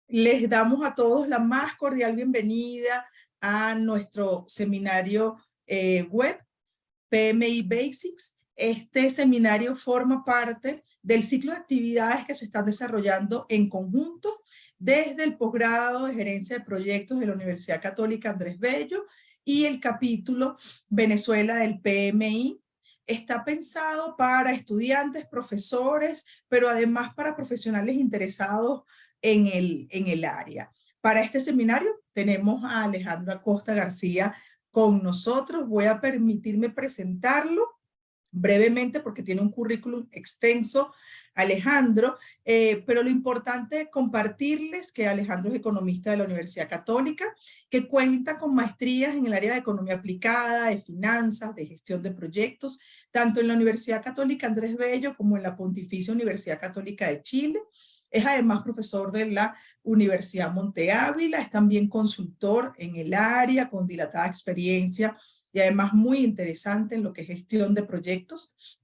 Les damos a todos la más cordial bienvenida a nuestro seminario web PMI Basics. Este seminario forma parte del ciclo de actividades que se están desarrollando en conjunto desde el posgrado de Gerencia de Proyectos de la Universidad Católica Andrés Bello y el capítulo Venezuela del PMI. Está pensado para estudiantes, profesores, pero además para profesionales interesados en el área. Para este seminario tenemos a Alejandro Acosta García con nosotros. Voy a permitirme presentarlo brevemente porque tiene un currículum extenso, Alejandro, pero lo importante es compartirles que Alejandro es economista de la Universidad Católica, que cuenta con maestrías en el área de economía aplicada, de finanzas, de gestión de proyectos, tanto en la Universidad Católica Andrés Bello como en la Pontificia Universidad Católica de Chile. Es además profesor de la Universidad Monte Ávila, es también consultor en el área con dilatada experiencia y además muy interesante en lo que es gestión de proyectos.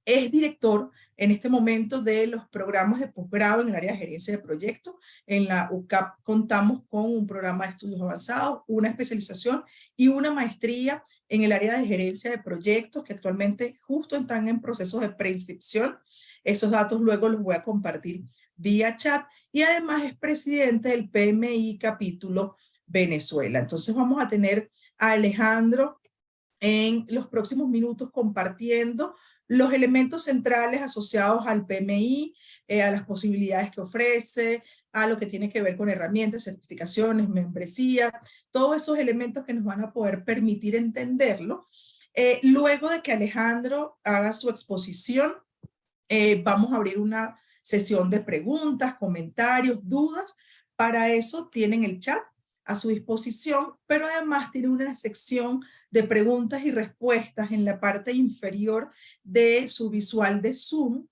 Es director en este momento de los programas de posgrado en el área de gerencia de proyectos. En la UCAP contamos con un programa de estudios avanzados, una especialización y una maestría en el área de gerencia de proyectos que actualmente justo están en procesos de preinscripción. Esos datos luego los voy a compartir vía chat y además es presidente del PMI capítulo Venezuela. Entonces vamos a tener a Alejandro en los próximos minutos compartiendo los elementos centrales asociados al PMI, a las posibilidades que ofrece, a lo que tiene que ver con herramientas, certificaciones, membresía, todos esos elementos que nos van a poder permitir entenderlo. Luego de que Alejandro haga su exposición, vamos a abrir una sesión de preguntas, comentarios, dudas. Para eso tienen el chat a su disposición, pero además tiene una sección de preguntas y respuestas en la parte inferior de su visual de Zoom,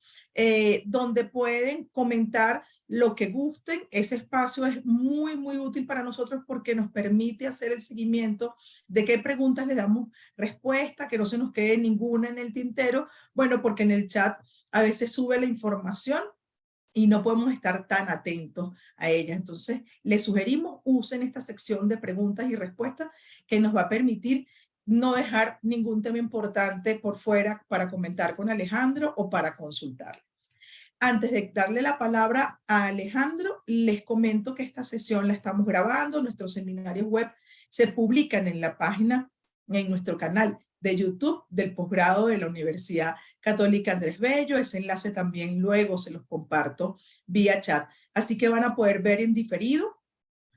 donde pueden comentar lo que gusten. Ese espacio es muy útil para nosotros porque nos permite hacer el seguimiento de qué preguntas le damos respuesta, que no se nos quede ninguna en el tintero. Bueno, porque en el chat a veces sube la información y no podemos estar tan atentos a ella. Entonces, les sugerimos usen esta sección de preguntas y respuestas que nos va a permitir no dejar ningún tema importante por fuera para comentar con Alejandro o para consultar. Antes de darle la palabra a Alejandro, les comento que esta sesión la estamos grabando. Nuestros seminarios web se publican en la página, en nuestro canal de YouTube del posgrado de la Universidad Católica Andrés Bello. Ese enlace también luego se los comparto vía chat. Así que van a poder ver en diferido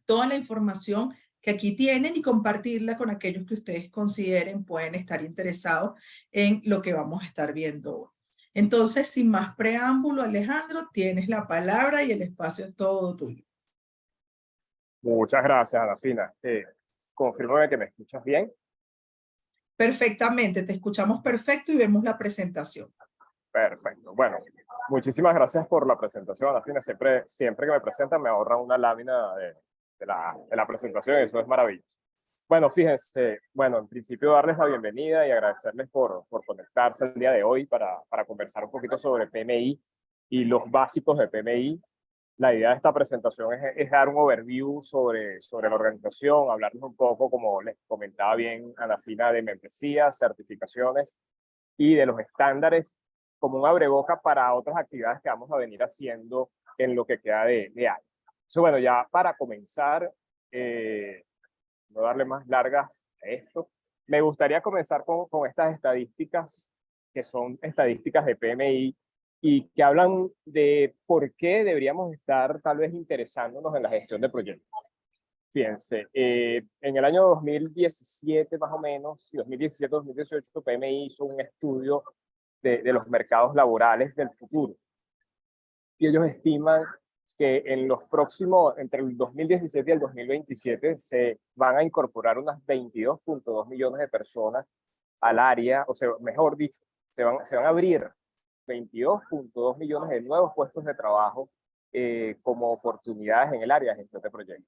toda la información que aquí tienen y compartirla con aquellos que ustedes consideren pueden estar interesados en lo que vamos a estar viendo hoy. Entonces, sin más preámbulo, Alejandro, tienes la palabra y el espacio es todo tuyo. Muchas gracias, Ana Fina. Confírmame que me escuchas bien. Perfectamente, te escuchamos perfecto y vemos la presentación. Perfecto. Bueno, muchísimas gracias por la presentación, Ana Fina. Siempre que me presentan me ahorran una lámina de la presentación y eso es maravilloso. Bueno, fíjense, bueno, en principio darles la bienvenida y agradecerles por conectarse el día de hoy para conversar un poquito sobre PMI y los básicos de PMI. La idea de esta presentación es dar un overview sobre la organización, hablarles un poco, como les comentaba bien Ana Fina, de membresías, certificaciones y de los estándares como un abreboca para otras actividades que vamos a venir haciendo en lo que queda de año. Entonces, bueno, ya para comenzar, no darle más largas a esto, me gustaría comenzar con estas estadísticas, que son estadísticas de PMI, y que hablan de por qué deberíamos estar tal vez interesándonos en la gestión de proyectos. Fíjense, en el año 2017 más o menos, sí, 2017-2018, PMI hizo un estudio de los mercados laborales del futuro. Y ellos estiman que en los próximos, entre el 2017 y el 2027, se van a incorporar unas 22.2 millones de personas al área, o sea, mejor dicho, se van a abrir 22.2 millones de nuevos puestos de trabajo como oportunidades en el área de gestión de proyectos.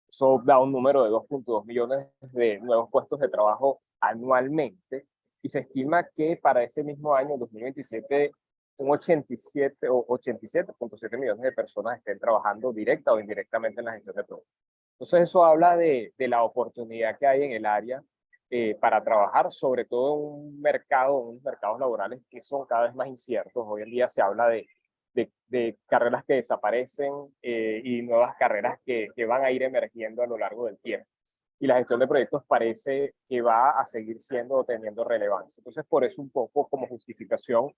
Eso da un número de 2.2 millones de nuevos puestos de trabajo anualmente y se estima que para ese mismo año, 2027, un 87 o 87.7 millones de personas estén trabajando directa o indirectamente en la gestión de productos. Entonces eso habla de la oportunidad que hay en el área para trabajar, sobre todo en un mercado, unos mercados laborales que son cada vez más inciertos. Hoy en día se habla de carreras que desaparecen y nuevas carreras que van a ir emergiendo a lo largo del tiempo. Y la gestión de proyectos parece que va a seguir siendo o teniendo relevancia. Entonces, por eso un poco como justificación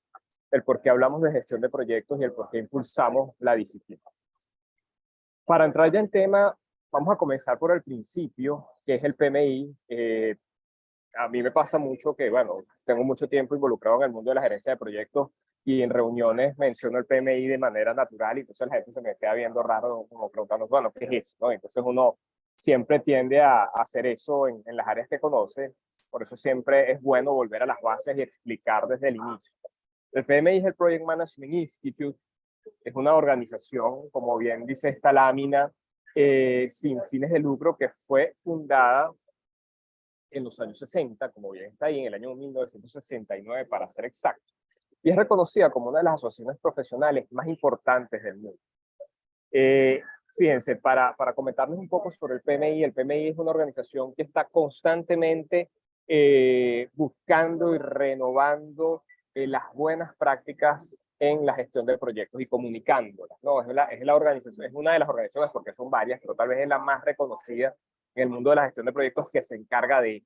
el por qué hablamos de gestión de proyectos y el por qué impulsamos la disciplina. Para entrar ya en tema, vamos a comenzar por el principio, que es el PMI. A mí me pasa mucho que, bueno, tengo mucho tiempo involucrado en el mundo de la gerencia de proyectos y en reuniones menciono el PMI de manera natural y entonces la gente se me queda viendo raro como preguntando, bueno, ¿qué es eso? ¿No? Entonces uno siempre tiende a hacer eso en las áreas que conoce, por eso siempre es bueno volver a las bases y explicar desde el inicio. El PMI es el Project Management Institute, es una organización, como bien dice esta lámina, sin fines de lucro que fue fundada en los años 60, como bien está ahí, en el año 1969 para ser exacto, y es reconocida como una de las asociaciones profesionales más importantes del mundo. Fíjense, para comentarles un poco sobre el PMI es una organización que está constantemente buscando y renovando las buenas prácticas en la gestión de proyectos y comunicándolas, ¿no? Es la organización, es una de las organizaciones, porque son varias, pero tal vez es la más reconocida en el mundo de la gestión de proyectos, que se encarga de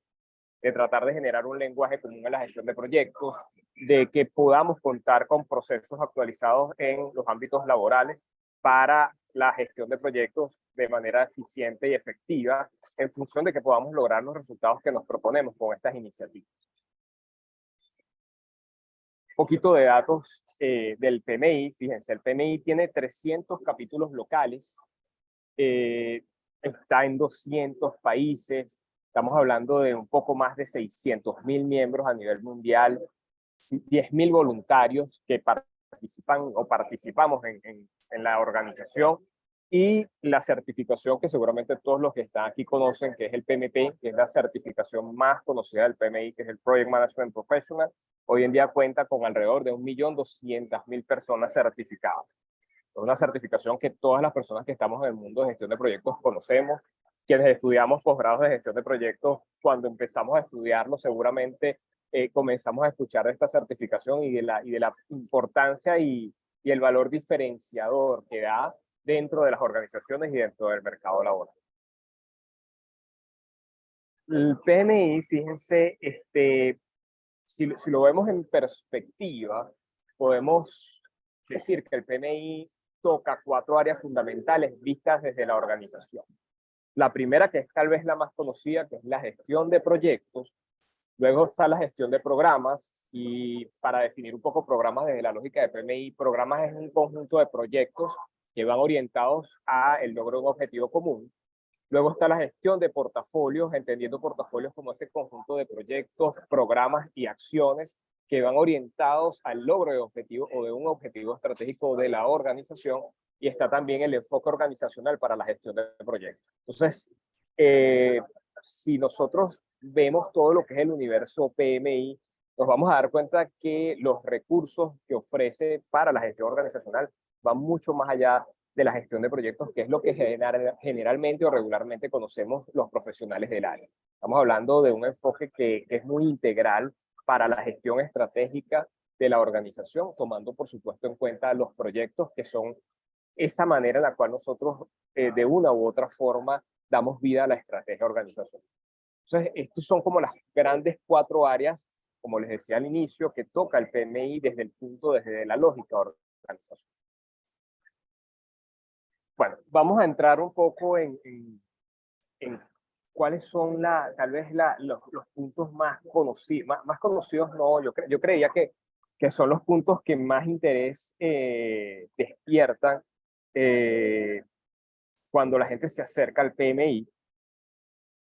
tratar de generar un lenguaje común en la gestión de proyectos, de que podamos contar con procesos actualizados en los ámbitos laborales para la gestión de proyectos de manera eficiente y efectiva en función de que podamos lograr los resultados que nos proponemos con estas iniciativas. Un poquito de datos del PMI. Fíjense, el PMI tiene 300 capítulos locales, está en 200 países, estamos hablando de un poco más de 600.000 miembros a nivel mundial, 10.000 voluntarios que participan o participamos en la organización, y la certificación que seguramente todos los que están aquí conocen, que es el PMP, que es la certificación más conocida del PMI, que es el Project Management Professional. Hoy en día cuenta con alrededor de 1.200.000 personas certificadas. Es una certificación que todas las personas que estamos en el mundo de gestión de proyectos conocemos. Quienes estudiamos posgrados de gestión de proyectos, cuando empezamos a estudiarlo, seguramente comenzamos a escuchar de esta certificación y de la importancia y el valor diferenciador que da dentro de las organizaciones y dentro del mercado laboral. El PMI, fíjense, si lo vemos en perspectiva, podemos decir que el PMI toca 4 áreas fundamentales vistas desde la organización. La primera, que es tal vez la más conocida, que es la gestión de proyectos. Luego está la gestión de programas, y para definir un poco programas desde la lógica de PMI, programas es un conjunto de proyectos que van orientados a el logro de un objetivo común. Luego está la gestión de portafolios, entendiendo portafolios como ese conjunto de proyectos, programas y acciones que van orientados al logro de objetivos o de un objetivo estratégico de la organización. Y está también el enfoque organizacional para la gestión de proyectos. Entonces, si nosotros vemos todo lo que es el universo PMI, nos vamos a dar cuenta que los recursos que ofrece para la gestión organizacional van mucho más allá de la gestión de proyectos, que es lo que generalmente o regularmente conocemos los profesionales del área. Estamos hablando de un enfoque que es muy integral para la gestión estratégica de la organización, tomando por supuesto en cuenta los proyectos, que son esa manera en la cual nosotros de una u otra forma damos vida a la estrategia organizacional. Entonces, estos son como las grandes 4 áreas, como les decía al inicio, que toca el PMI desde la lógica organizacional. Bueno, vamos a entrar un poco en cuáles son tal vez los puntos más conocidos. Más conocidos no, yo creía que son los puntos que más interés despiertan cuando la gente se acerca al PMI.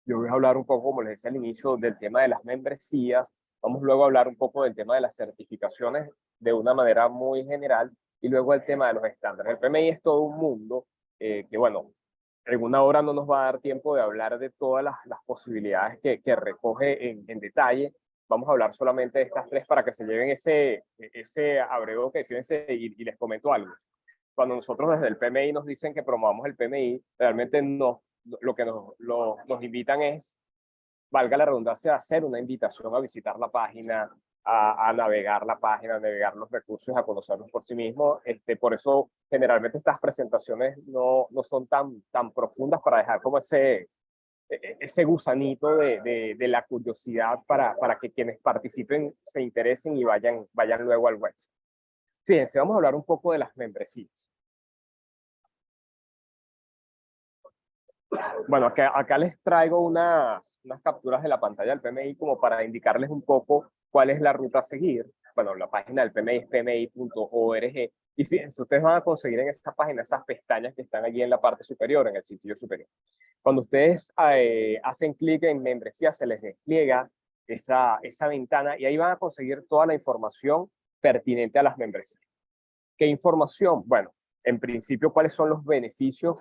Yo voy a hablar un poco, como les decía al inicio, del tema de las membresías. Vamos luego a hablar un poco del tema de las certificaciones de una manera muy general, y luego el tema de los estándares. El PMI es todo un mundo que, bueno, en una hora no nos va a dar tiempo de hablar de todas las posibilidades que recoge en detalle, vamos a hablar solamente de estas tres para que se lleven ese abrebocas. Fíjense, y les comento algo. Cuando nosotros desde el PMI nos dicen que promovamos el PMI, realmente lo que nos invitan es, valga la redundancia, a hacer una invitación a visitar la página, a navegar la página, a navegar los recursos, a conocerlos por sí mismos. Por eso, generalmente estas presentaciones no son tan profundas para dejar como ese gusanito de la curiosidad para que quienes participen se interesen y vayan luego al website. Fíjense, vamos a hablar un poco de las membresías. Bueno, acá les traigo unas capturas de la pantalla del PMI como para indicarles un poco cuál es la ruta a seguir. Bueno, la página del PMI es pmi.org. Y fíjense, ustedes van a conseguir en esta página esas pestañas que están allí en la parte superior, en el sitio superior. Cuando ustedes hacen clic en membresía, se les despliega esa ventana y ahí van a conseguir toda la información pertinente a las membresías. ¿Qué información? Bueno, en principio, ¿cuáles son los beneficios?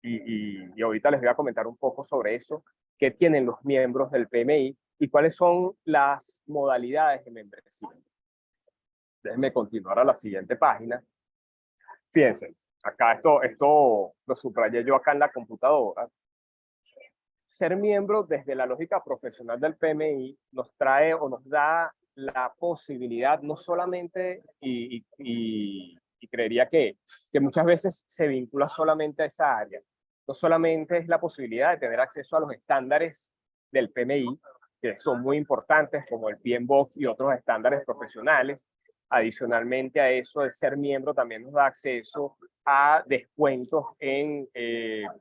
Y ahorita les voy a comentar un poco sobre eso, qué tienen los miembros del PMI y cuáles son las modalidades de membresía. Déjenme continuar a la siguiente página. Fíjense, acá esto lo subrayé yo acá en la computadora. Ser miembro desde la lógica profesional del PMI nos trae o nos da la posibilidad no solamente, y creería que muchas veces se vincula solamente a esa área, no solamente es la posibilidad de tener acceso a los estándares del PMI, que son muy importantes, como el PMBOK y otros estándares profesionales. Adicionalmente a eso, el ser miembro también nos da acceso a descuentos en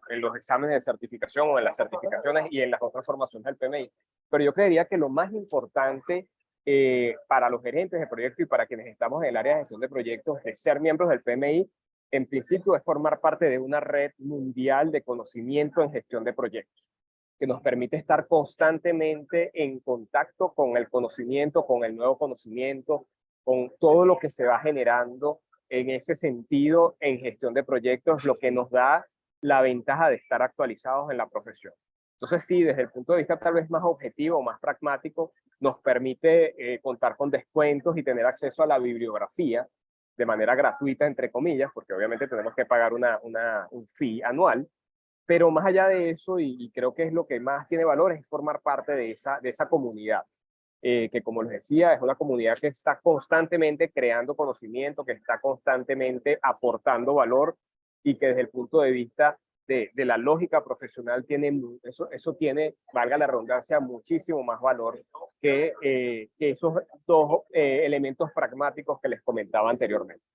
los exámenes de certificación o en las certificaciones y en las otras formaciones del PMI. Pero yo creería que lo más importante para los gerentes de proyectos y para quienes estamos en el área de gestión de proyectos, de ser miembros del PMI, en principio es formar parte de una red mundial de conocimiento en gestión de proyectos, que nos permite estar constantemente en contacto con el conocimiento, con el nuevo conocimiento, con todo lo que se va generando en ese sentido en gestión de proyectos, lo que nos da la ventaja de estar actualizados en la profesión. Entonces sí, desde el punto de vista tal vez más objetivo, más pragmático, nos permite contar con descuentos y tener acceso a la bibliografía de manera gratuita, entre comillas, porque obviamente tenemos que pagar un fee anual. Pero más allá de eso, y creo que es lo que más tiene valor, es formar parte de esa comunidad, que como les decía, es una comunidad que está constantemente creando conocimiento, que está constantemente aportando valor y que desde el punto de vista de la lógica profesional eso tiene, valga la redundancia, muchísimo más valor que esos dos elementos pragmáticos que les comentaba anteriormente.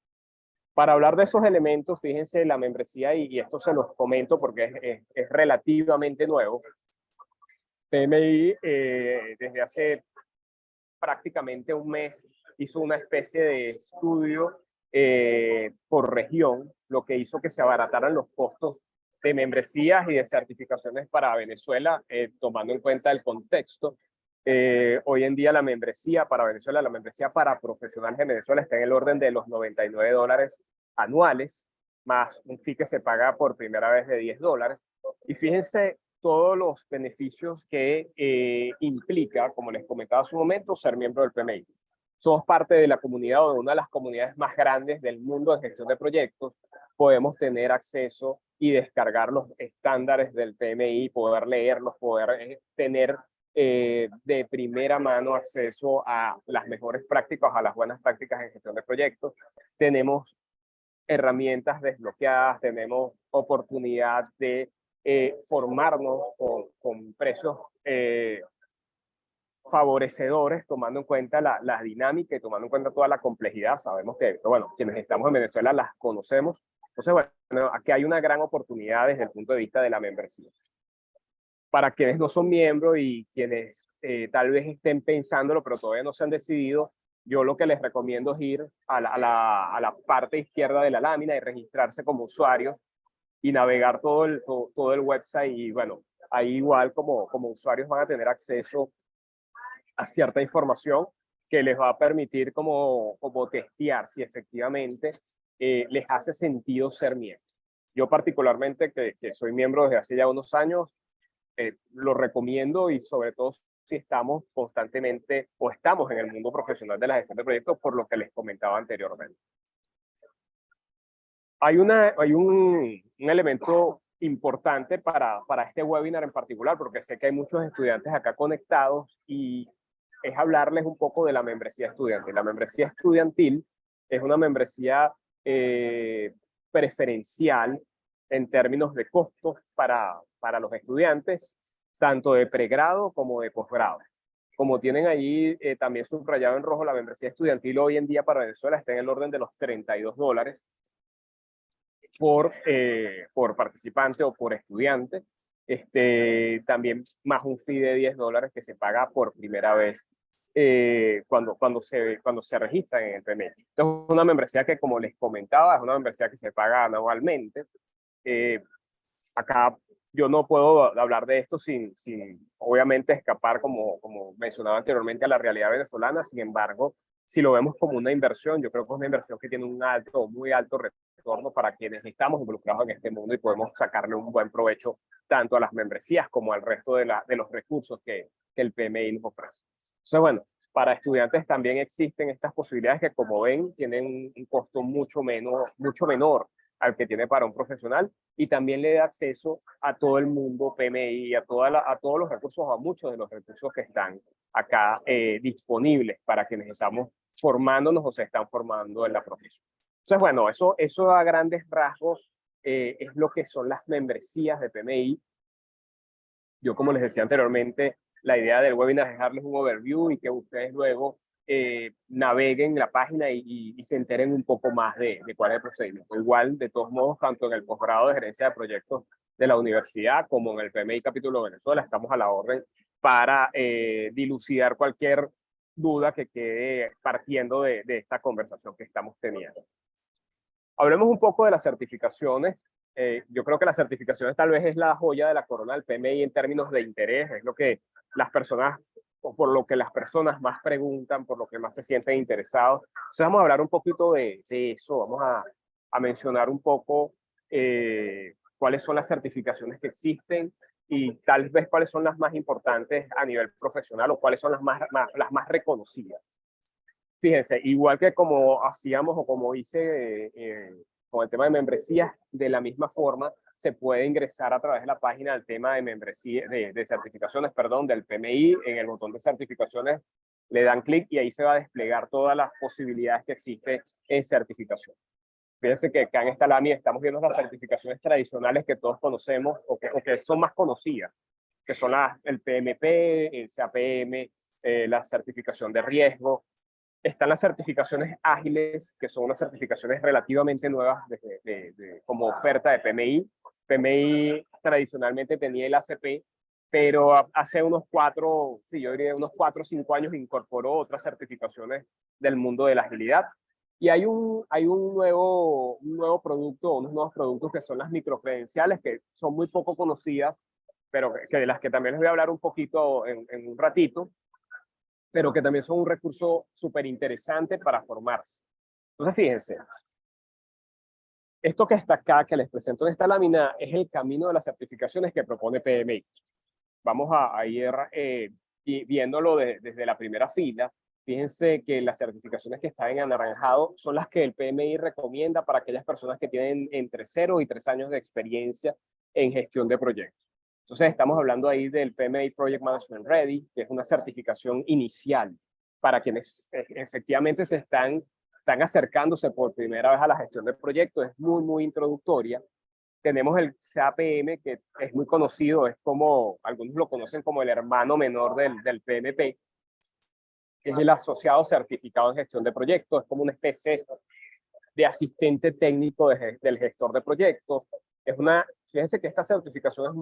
Para hablar de esos elementos, fíjense, la membresía, y esto se los comento porque es relativamente nuevo. PMI desde hace prácticamente un mes hizo una especie de estudio por región, lo que hizo que se abarataran los costos de membresías y de certificaciones para Venezuela, tomando en cuenta el contexto. Hoy en día la membresía para Venezuela, la membresía para profesionales en Venezuela está en el orden de los $99 anuales, más un fee que se paga por primera vez de $10. Y fíjense todos los beneficios que implica, como les comentaba hace un momento, ser miembro del PMI. Somos parte de la comunidad o de una de las comunidades más grandes del mundo de gestión de proyectos. Podemos tener acceso y descargar los estándares del PMI, poder leerlos, poder tener de primera mano acceso a las mejores prácticas, a las buenas prácticas en gestión de proyectos. Tenemos herramientas desbloqueadas, tenemos oportunidad de formarnos con precios favorecedores, tomando en cuenta la dinámica y tomando en cuenta toda la complejidad. Sabemos que, bueno, quienes estamos en Venezuela las conocemos. Entonces, bueno, aquí hay una gran oportunidad desde el punto de vista de la membresía. Para quienes no son miembros y quienes tal vez estén pensándolo, pero todavía no se han decidido, yo lo que les recomiendo es ir a la parte izquierda de la lámina y registrarse como usuarios y navegar todo el website. Y bueno, ahí igual como usuarios van a tener acceso a cierta información que les va a permitir como testear si efectivamente les hace sentido ser miembro. Yo particularmente, que soy miembro desde hace ya unos años, lo recomiendo, y sobre todo si estamos constantemente o estamos en el mundo profesional de la gestión de proyectos, por lo que les comentaba anteriormente. Hay un elemento importante para este webinar en particular, porque sé que hay muchos estudiantes acá conectados, y es hablarles un poco de la membresía estudiantil. La membresía estudiantil es una membresía preferencial en términos de costos para los estudiantes, tanto de pregrado como de posgrado. Como tienen allí también subrayado en rojo, la membresía estudiantil hoy en día para Venezuela está en el orden de los $32 por participante o por estudiante. También más un fee de $10 que se paga por primera vez cuando se registran en el PMI. Entonces, es una membresía que, como les comentaba, es una membresía que se paga anualmente. Acá yo no puedo hablar de esto sin obviamente escapar, como mencionaba anteriormente, a la realidad venezolana. Sin embargo, si lo vemos como una inversión, yo creo que es una inversión que tiene un muy alto retorno para quienes estamos involucrados en este mundo, y podemos sacarle un buen provecho tanto a las membresías como al resto de los recursos que el PMI nos ofrece. Entonces, bueno, para estudiantes también existen estas posibilidades que, como ven, tienen un costo mucho menor al que tiene para un profesional, y también le da acceso a todo el mundo PMI, a todos los recursos, a muchos de los recursos que están acá disponibles para quienes estamos formándonos o se están formando en la profesión. Entonces, bueno, eso a grandes rasgos es lo que son las membresías de PMI. Yo, como les decía anteriormente, la idea del webinar es darles un overview y que ustedes luego naveguen la página y se enteren un poco más de cuál es el procedimiento. Igual, de todos modos, tanto en el posgrado de gerencia de proyectos de la universidad como en el PMI Capítulo Venezuela, estamos a la orden para dilucidar cualquier duda que quede partiendo de esta conversación que estamos teniendo. Hablemos un poco de las certificaciones. Yo creo que las certificaciones tal vez es la joya de la corona del PMI en términos de interés, es lo que las personas, o por lo que las personas más preguntan, por lo que más se sienten interesados. Entonces vamos a hablar un poquito de eso, vamos a mencionar un poco cuáles son las certificaciones que existen y tal vez cuáles son las más importantes a nivel profesional o cuáles son las más reconocidas. Fíjense, igual que como hacíamos o como hice con el tema de membresías, de la misma forma se puede ingresar a través de la página del tema de membresía, de certificaciones, perdón, del PMI. En el botón de certificaciones le dan clic y ahí se va a desplegar todas las posibilidades que existen en certificación. Fíjense que acá en esta lámina estamos viendo las certificaciones tradicionales que todos conocemos o que son más conocidas, que son el PMP, el CAPM, la certificación de riesgo. Están las certificaciones ágiles, que son unas certificaciones relativamente nuevas como oferta de PMI. PMI tradicionalmente tenía el ACP, pero hace unos 4 o 5 años incorporó otras certificaciones del mundo de la agilidad. Y hay un nuevo producto, unos nuevos productos que son las microcredenciales, que son muy poco conocidas, pero que de las que también les voy a hablar un poquito en un ratito, pero que también son un recurso súper interesante para formarse. Entonces, fíjense, esto que está acá, que les presento en esta lámina, es el camino de las certificaciones que propone PMI. Vamos a ir viéndolo desde la primera fila. Fíjense que las certificaciones que están en anaranjado son las que el PMI recomienda para aquellas personas que tienen entre 0 y 3 años de experiencia en gestión de proyectos. Entonces, estamos hablando ahí del PMI Project Management Ready, que es una certificación inicial para quienes efectivamente están acercándose por primera vez a la gestión de proyectos. Es muy introductoria. Tenemos el CAPM, que es muy conocido, es como, algunos lo conocen como el hermano menor del PMP, que es el asociado certificado en gestión de proyectos, es como una especie de asistente técnico del gestor de proyectos. Fíjense que esta certificación es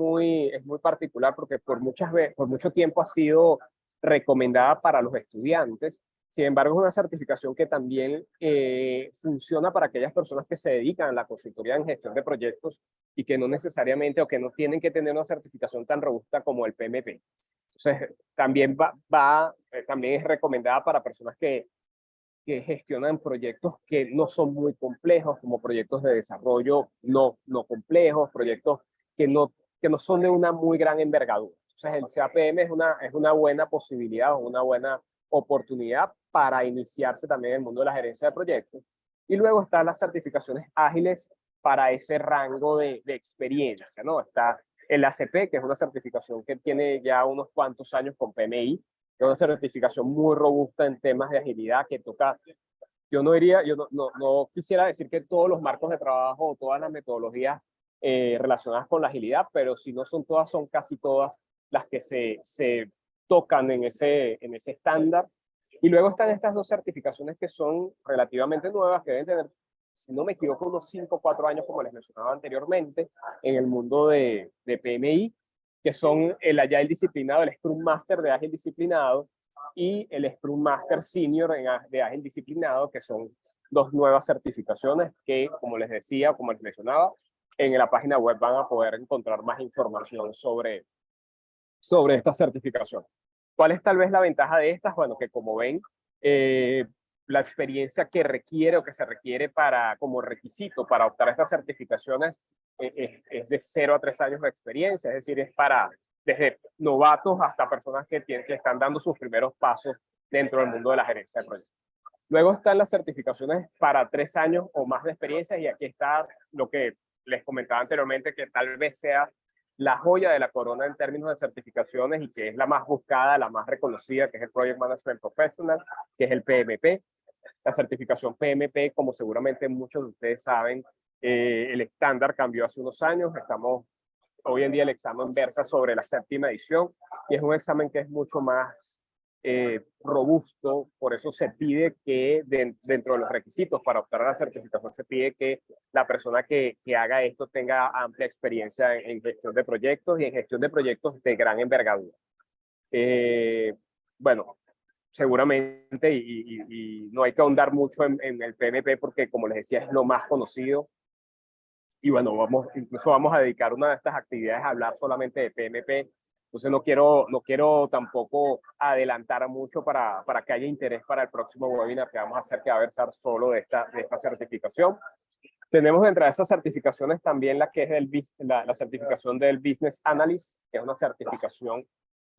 muy particular porque por mucho tiempo ha sido recomendada para los estudiantes. Sin embargo, es una certificación que también funciona para aquellas personas que se dedican a la consultoría en gestión de proyectos y que no necesariamente o que no tienen que tener una certificación tan robusta como el PMP. Entonces, también también es recomendada para personas que gestionan proyectos que no son muy complejos, como proyectos de desarrollo no complejos, proyectos que no son de una muy gran envergadura. Entonces el CAPM es una buena posibilidad, una buena oportunidad para iniciarse también en el mundo de la gerencia de proyectos. Y luego están las certificaciones ágiles para ese rango de experiencia, ¿no? Está el ACP, que es una certificación que tiene ya unos cuantos años con PMI, que es una certificación muy robusta en temas de agilidad que toca. Yo no quisiera decir que todos los marcos de trabajo o todas las metodologías relacionadas con la agilidad, pero si no son todas, son casi todas las que se tocan en ese estándar. Y luego están estas dos certificaciones que son relativamente nuevas, que deben tener, si no me equivoco, unos 5 o 4 años, como les mencionaba anteriormente, en el mundo de PMI, que son el Agile Disciplinado, el Scrum Master de Agile Disciplinado y el Scrum Master Senior de Agile Disciplinado, que son dos nuevas certificaciones que, como les decía, como les mencionaba, en la página web van a poder encontrar más información sobre esta certificación. ¿Cuál es tal vez la ventaja de estas? Bueno, que como ven, la experiencia que requiere o que se requiere como requisito para optar estas certificaciones es de 0 a 3 años de experiencia, es decir, es para desde novatos hasta personas que están dando sus primeros pasos dentro del mundo de la gerencia de proyectos. Luego están las certificaciones para 3 años o más de experiencia, y aquí está lo que les comentaba anteriormente, que tal vez sea la joya de la corona en términos de certificaciones y que es la más buscada, la más reconocida, que es el Project Management Professional, que es el PMP. La certificación PMP, como seguramente muchos de ustedes saben, el estándar cambió hace unos años. Estamos hoy en día el examen versa sobre la 7ª edición y es un examen que es mucho más robusto. Por eso se pide que dentro de los requisitos para optar a la certificación se pide que la persona que haga esto tenga amplia experiencia en gestión de proyectos y en gestión de proyectos de gran envergadura. Bueno, seguramente, y no hay que ahondar mucho en el PMP porque, como les decía, es lo más conocido. Y bueno, incluso vamos a dedicar una de estas actividades a hablar solamente de PMP. Entonces no quiero tampoco adelantar mucho para que haya interés para el próximo webinar que vamos a hacer, que va a versar solo de esta certificación. Tenemos dentro de esas certificaciones también la que es la certificación del Business Analyst, que es una certificación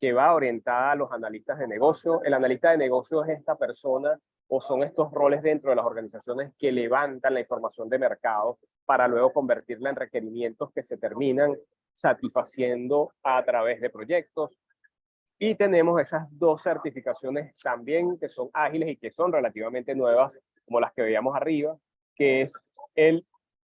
que va orientada a los analistas de negocio. El analista de negocio es esta persona o son estos roles dentro de las organizaciones que levantan la información de mercado para luego convertirla en requerimientos que se terminan satisfaciendo a través de proyectos. Y tenemos esas dos certificaciones también que son ágiles y que son relativamente nuevas, como las que veíamos arriba, que es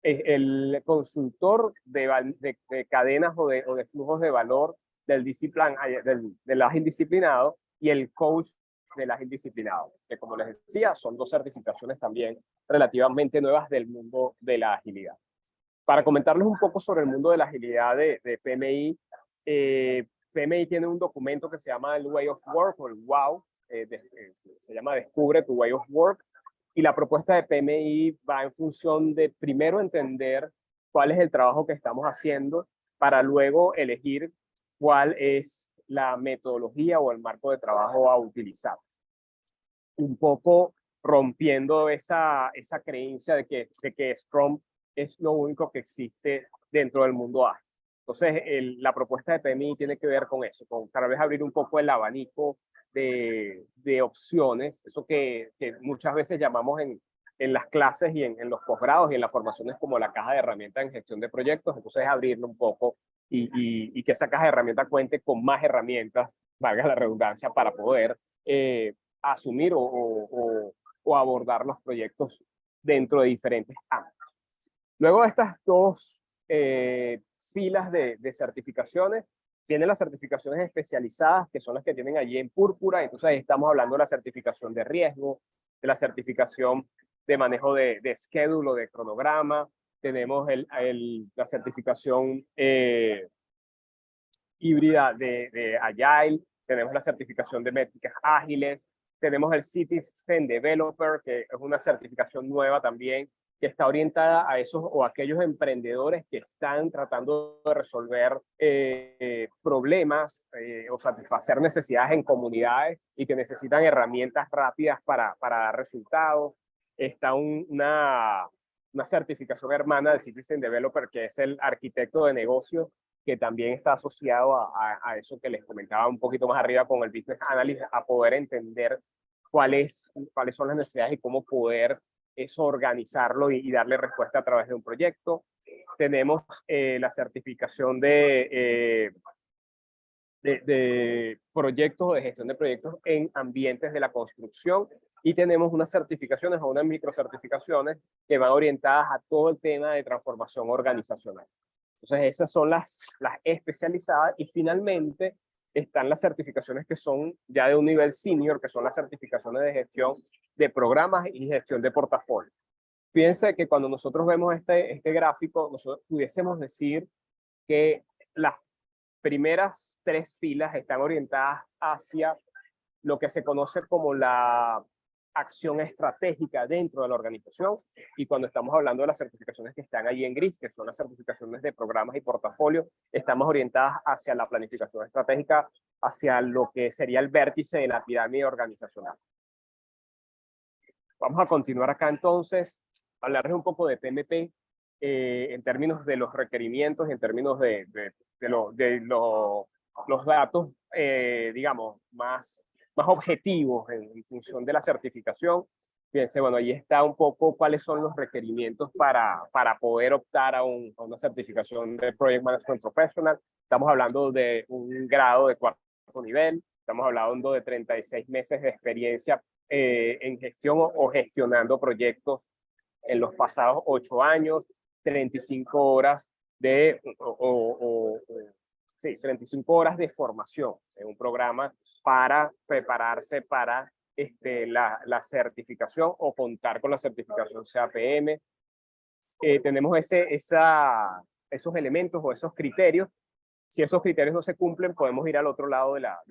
el consultor de cadenas o de flujos de valor del ágil disciplinado y el coach del ágil disciplinado, que como les decía, son dos certificaciones también relativamente nuevas del mundo de la agilidad. Para comentarles un poco sobre el mundo de la agilidad de PMI, PMI tiene un documento que se llama el Way of Work o el WOW, se llama Descubre tu Way of Work, y la propuesta de PMI va en función de primero entender cuál es el trabajo que estamos haciendo para luego elegir cuál es la metodología o el marco de trabajo a utilizar. Un poco rompiendo esa creencia de que Scrum es lo único que existe dentro del mundo ágil. Entonces, la propuesta de PMI tiene que ver con eso, con tal vez abrir un poco el abanico de opciones, eso que muchas veces llamamos en las clases y en los posgrados y en las formaciones como la caja de herramientas en gestión de proyectos. Entonces, abrirlo un poco y que esa caja de herramientas cuente con más herramientas, valga la redundancia, para poder asumir o abordar los proyectos dentro de diferentes ámbitos. Luego de estas dos filas de certificaciones, vienen las certificaciones especializadas, que son las que tienen allí en púrpura. Entonces ahí estamos hablando de la certificación de riesgo, de la certificación de manejo de schedule o de cronograma. Tenemos la certificación híbrida de Agile. Tenemos la certificación de métricas ágiles. Tenemos el Citizen Developer, que es una certificación nueva también, que está orientada a esos o aquellos emprendedores que están tratando de resolver problemas o satisfacer necesidades en comunidades y que necesitan herramientas rápidas para dar resultados. Está una certificación hermana del Citizen Developer, que es el arquitecto de negocios, que también está asociado a eso que les comentaba un poquito más arriba con el Business Analyst, a poder entender cuáles son las necesidades y cómo poder eso organizarlo y darle respuesta a través de un proyecto. Tenemos la certificación de proyectos, de gestión de proyectos en ambientes de la construcción, y tenemos unas certificaciones o unas microcertificaciones que van orientadas a todo el tema de transformación organizacional. Entonces esas son las especializadas, y finalmente están las certificaciones que son ya de un nivel senior, que son las certificaciones de gestión de programas y gestión de portafolio. Fíjense que cuando nosotros vemos este gráfico, nosotros pudiésemos decir que las primeras 3 filas están orientadas hacia lo que se conoce como la acción estratégica dentro de la organización, y cuando estamos hablando de las certificaciones que están ahí en gris, que son las certificaciones de programas y portafolio, estamos orientadas hacia la planificación estratégica, hacia lo que sería el vértice de la pirámide organizacional. Vamos a continuar acá entonces, hablarles un poco de PMP en términos de los requerimientos, en términos de los datos, digamos, más objetivos en función de la certificación. Fíjense, bueno, ahí está un poco cuáles son los requerimientos para poder optar a una certificación de Project Management Professional. Estamos hablando de un grado de 4º nivel, estamos hablando de 36 meses de experiencia en gestión o gestionando proyectos en los pasados 8 años, 35 horas de 35 horas de formación en un programa para prepararse para la certificación o contar con la certificación CAPM. Tenemos esos elementos o esos criterios. Si esos criterios no se cumplen, podemos ir al otro lado a la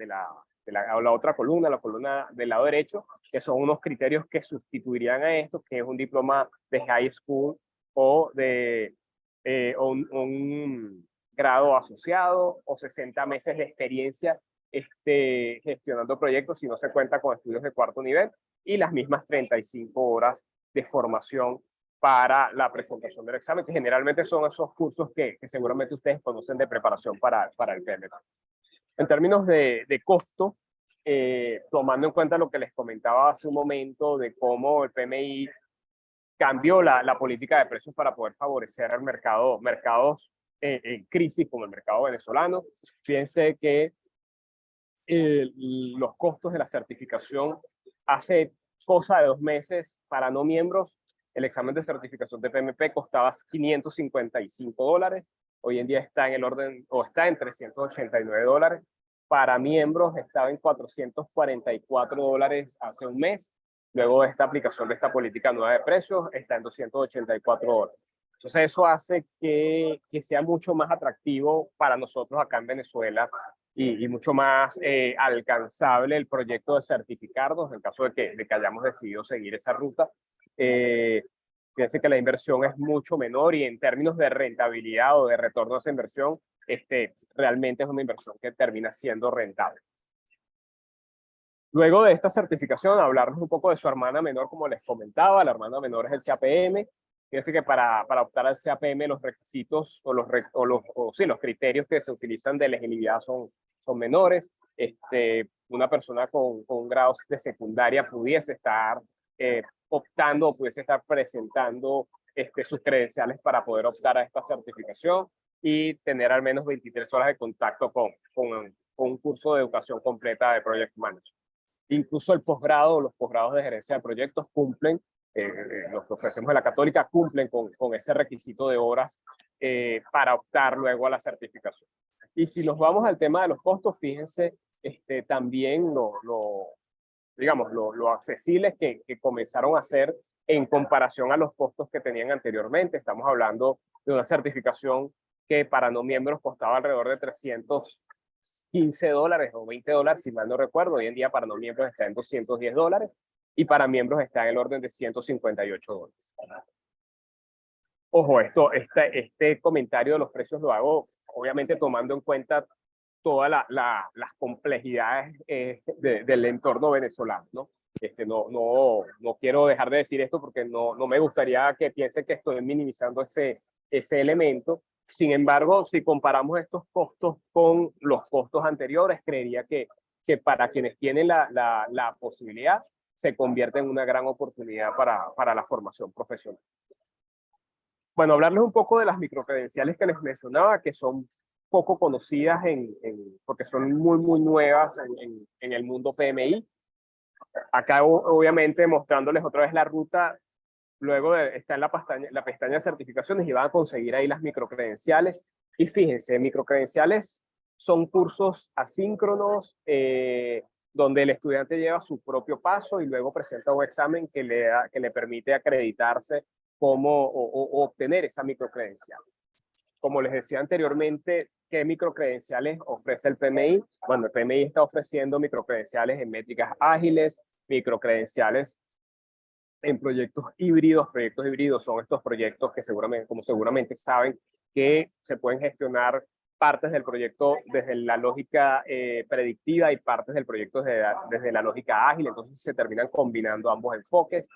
otra columna, la columna del lado derecho, que son unos criterios que sustituirían a esto, que es un diploma de high school o un grado asociado o 60 meses de experiencia gestionando proyectos si no se cuenta con estudios de 4º nivel, y las mismas 35 horas de formación para la presentación del examen, que generalmente son esos cursos que seguramente ustedes conocen de preparación para el PMP. En términos de costo, tomando en cuenta lo que les comentaba hace un momento de cómo el PMI cambió la política de precios para poder favorecer al mercados en crisis como el mercado venezolano. Fíjense que los costos de la certificación hace cosa de 2 meses para no miembros, el examen de certificación de PMP costaba $555. Hoy en día está en el orden, o está en $389. Para miembros estaba en $444 hace un mes. Luego de esta aplicación de esta política nueva de precios, está en $284. Entonces eso hace que sea mucho más atractivo para nosotros acá en Venezuela y mucho más alcanzable el proyecto de certificarnos en caso de que hayamos decidido seguir esa ruta. Fíjense que la inversión es mucho menor, y en términos de rentabilidad o de retorno a esa inversión, realmente es una inversión que termina siendo rentable. Luego de esta certificación, hablarnos un poco de su hermana menor, como les comentaba. La hermana menor es el CAPM. Fíjense que para optar al CAPM los requisitos o los criterios que se utilizan de elegibilidad son menores. Una persona con grados de secundaria pudiese estar optando o pudiese estar presentando sus credenciales para poder optar a esta certificación y tener al menos 23 horas de contacto con un curso de educación completa de Project Management. Incluso el posgrado o los posgrados de gerencia de proyectos cumplen, los que ofrecemos en la Católica cumplen con ese requisito de horas para optar luego a la certificación. Y si nos vamos al tema de los costos, fíjense también lo accesibles que comenzaron a ser en comparación a los costos que tenían anteriormente. Estamos hablando de una certificación que para no miembros costaba alrededor de $315 o $20, si mal no recuerdo. Hoy en día para no miembros está en $210 y para miembros está en el orden de $158. Ojo, este comentario de los precios lo hago obviamente tomando en cuenta todas las complejidades del entorno venezolano, ¿no? No quiero dejar de decir esto porque no me gustaría que piensen que estoy minimizando ese elemento, Sin embargo, si comparamos estos costos con los costos anteriores, creería que para quienes tienen la posibilidad, se convierte en una gran oportunidad para la formación profesional. Bueno, hablarles un poco de las microcredenciales que les mencionaba, que son poco conocidas porque son muy nuevas en el mundo PMI. Acá obviamente mostrándoles otra vez la ruta, luego está en la pestaña de certificaciones y van a conseguir ahí las microcredenciales. Y fíjense, microcredenciales son cursos asíncronos donde el estudiante lleva su propio paso y luego presenta un examen que le permite acreditarse o obtener esa microcredencial. Como les decía anteriormente, ¿qué microcredenciales ofrece el PMI? Bueno, el PMI está ofreciendo microcredenciales en métricas ágiles, microcredenciales en proyectos híbridos. Proyectos híbridos son estos proyectos que seguramente saben, que se pueden gestionar partes del proyecto desde la lógica predictiva y partes del proyecto desde la lógica ágil. Entonces se terminan combinando ambos enfoques.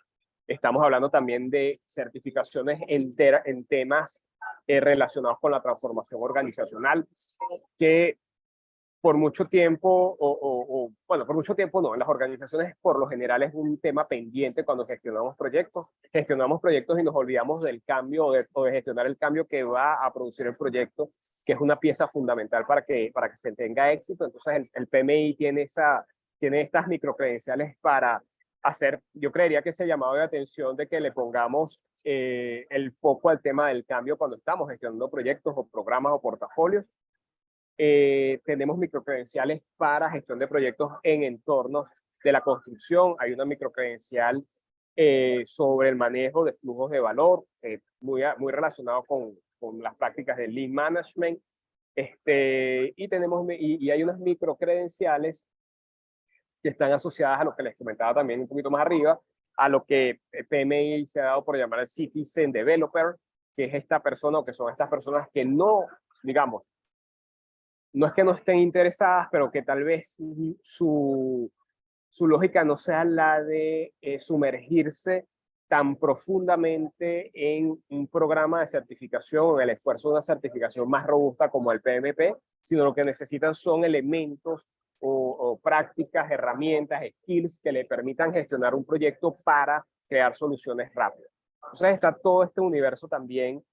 Estamos hablando también de certificaciones en temas relacionados con la transformación organizacional, que por mucho tiempo, bueno, por mucho tiempo no, en las organizaciones por lo general es un tema pendiente cuando gestionamos proyectos. Gestionamos proyectos y nos olvidamos del cambio o de gestionar el cambio que va a producir el proyecto, que es una pieza fundamental para que se tenga éxito. Entonces el PMI tiene estas microcredenciales para hacer, yo creería que ese llamado de atención de que le pongamos el foco al tema del cambio cuando estamos gestionando proyectos o programas o portafolios. Tenemos microcredenciales para gestión de proyectos en entornos de la construcción. Hay una microcredencial sobre el manejo de flujos de valor, muy relacionado con las prácticas de Lean Management. Y hay unas microcredenciales que están asociadas a lo que les comentaba también un poquito más arriba, a lo que PMI se ha dado por llamar el Citizen Developer, que es esta persona o que son estas personas que no, digamos, no es que no estén interesadas, pero que tal vez su lógica no sea la de sumergirse tan profundamente en un programa de certificación, en el esfuerzo de una certificación más robusta como el PMP, sino lo que necesitan son elementos o prácticas, herramientas, skills que le permitan gestionar un proyecto para crear soluciones rápidas. Entonces está todo este universo también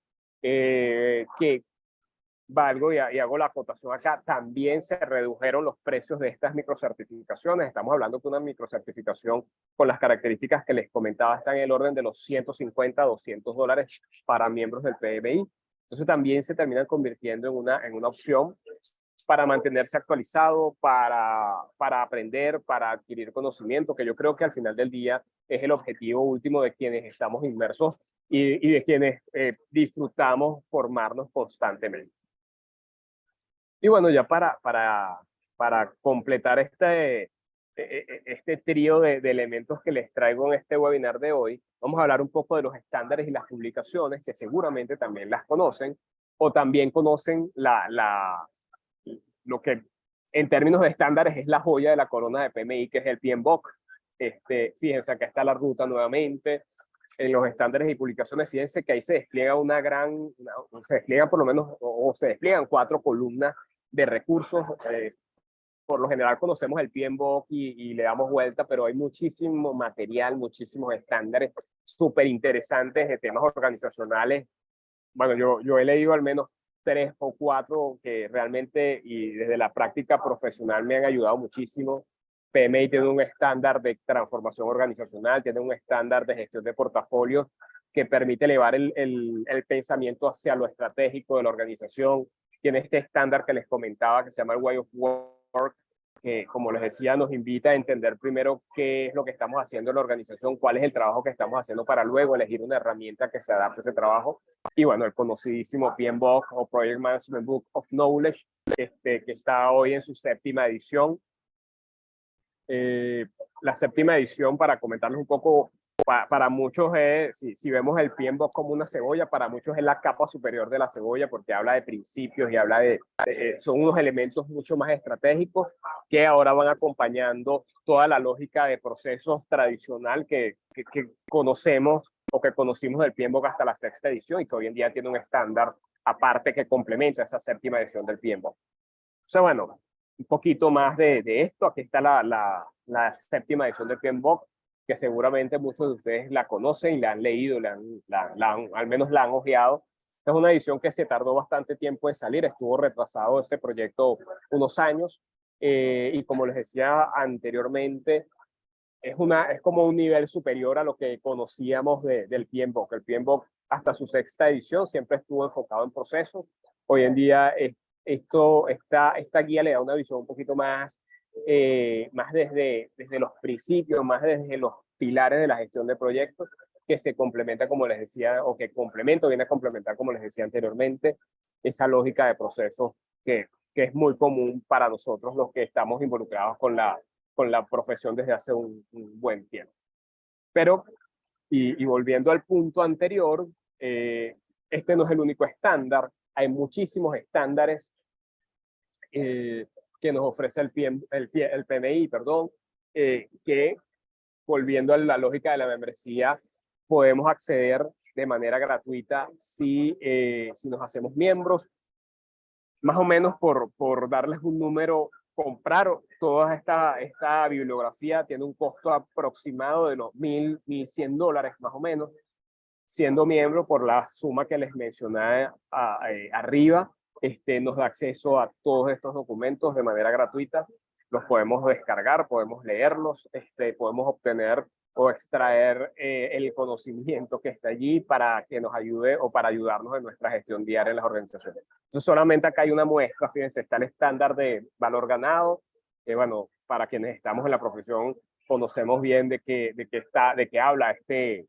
que valgo y hago la acotación acá, también se redujeron los precios de estas microcertificaciones. Estamos hablando de una microcertificación con las características que les comentaba, está en el orden de los $150 a $200 para miembros del PMI. Entonces también se terminan convirtiendo en una opción para mantenerse actualizado, para aprender, para adquirir conocimiento, que yo creo que al final del día es el objetivo último de quienes estamos inmersos y de quienes disfrutamos formarnos constantemente. Y bueno, ya para completar este trío de elementos que les traigo en este webinar de hoy, vamos a hablar un poco de los estándares y las publicaciones, que seguramente también las conocen, o también conocen lo que en términos de estándares es la joya de la corona de PMI, que es el PMBOK. Fíjense, acá está la ruta nuevamente. En los estándares y publicaciones, fíjense que ahí se despliega se despliegan por lo menos, o se despliegan 4 columnas de recursos. Por lo general conocemos el PMBOK y le damos vuelta, pero hay muchísimo material, muchísimos estándares súper interesantes de temas organizacionales. Bueno, yo he leído al menos 3 o 4 que realmente, y desde la práctica profesional, me han ayudado muchísimo. PMI tiene un estándar de transformación organizacional, tiene un estándar de gestión de portafolios que permite elevar el pensamiento hacia lo estratégico de la organización. Tiene este estándar que les comentaba que se llama el Way of Work, que, como les decía, nos invita a entender primero qué es lo que estamos haciendo en la organización, cuál es el trabajo que estamos haciendo para luego elegir una herramienta que se adapte a ese trabajo. Y bueno, el conocidísimo PMBOK o Project Management Book of Knowledge, que está hoy en su 7ª edición. La 7ª edición, para comentarles un poco, para muchos si vemos el PMBOK como una cebolla, para muchos es la capa superior de la cebolla, porque habla de principios y habla son unos elementos mucho más estratégicos que ahora van acompañando toda la lógica de procesos tradicional que conocemos o que conocimos del PMBOK hasta la sexta edición y que hoy en día tiene un estándar aparte que complementa esa séptima edición del PMBOK. O sea, bueno, un poquito más de esto. Aquí está la séptima edición del PMBOK, que seguramente muchos de ustedes la conocen y la han leído, al menos la han ojeado. Es una edición que se tardó bastante tiempo en salir, estuvo retrasado ese proyecto unos años, y como les decía anteriormente, es como un nivel superior a lo que conocíamos del PMBOK. El PMBOK hasta su sexta edición siempre estuvo enfocado en procesos. Hoy en día esta guía le da una visión un poquito más, más desde los principios, más desde los pilares de la gestión de proyectos, que se complementa, como les decía, o que viene a complementar, como les decía anteriormente, esa lógica de procesos que es muy común para nosotros los que estamos involucrados con la profesión desde hace un buen tiempo. Pero, y volviendo al punto anterior, este no es el único estándar. Hay muchísimos estándares que nos ofrece el PMI, perdón, que, volviendo a la lógica de la membresía, podemos acceder de manera gratuita si nos hacemos miembros. Más o menos por darles un número, comprar toda esta bibliografía tiene un costo aproximado de los $1,100 más o menos, siendo miembro por la suma que les mencioné arriba. Nos da acceso a todos estos documentos de manera gratuita, los podemos descargar, podemos leerlos, podemos obtener o extraer el conocimiento que está allí para que nos ayude o para ayudarnos en nuestra gestión diaria en las organizaciones. Entonces, solamente acá hay una muestra. Fíjense, está el estándar de valor ganado, que bueno, para quienes estamos en la profesión conocemos bien de qué habla este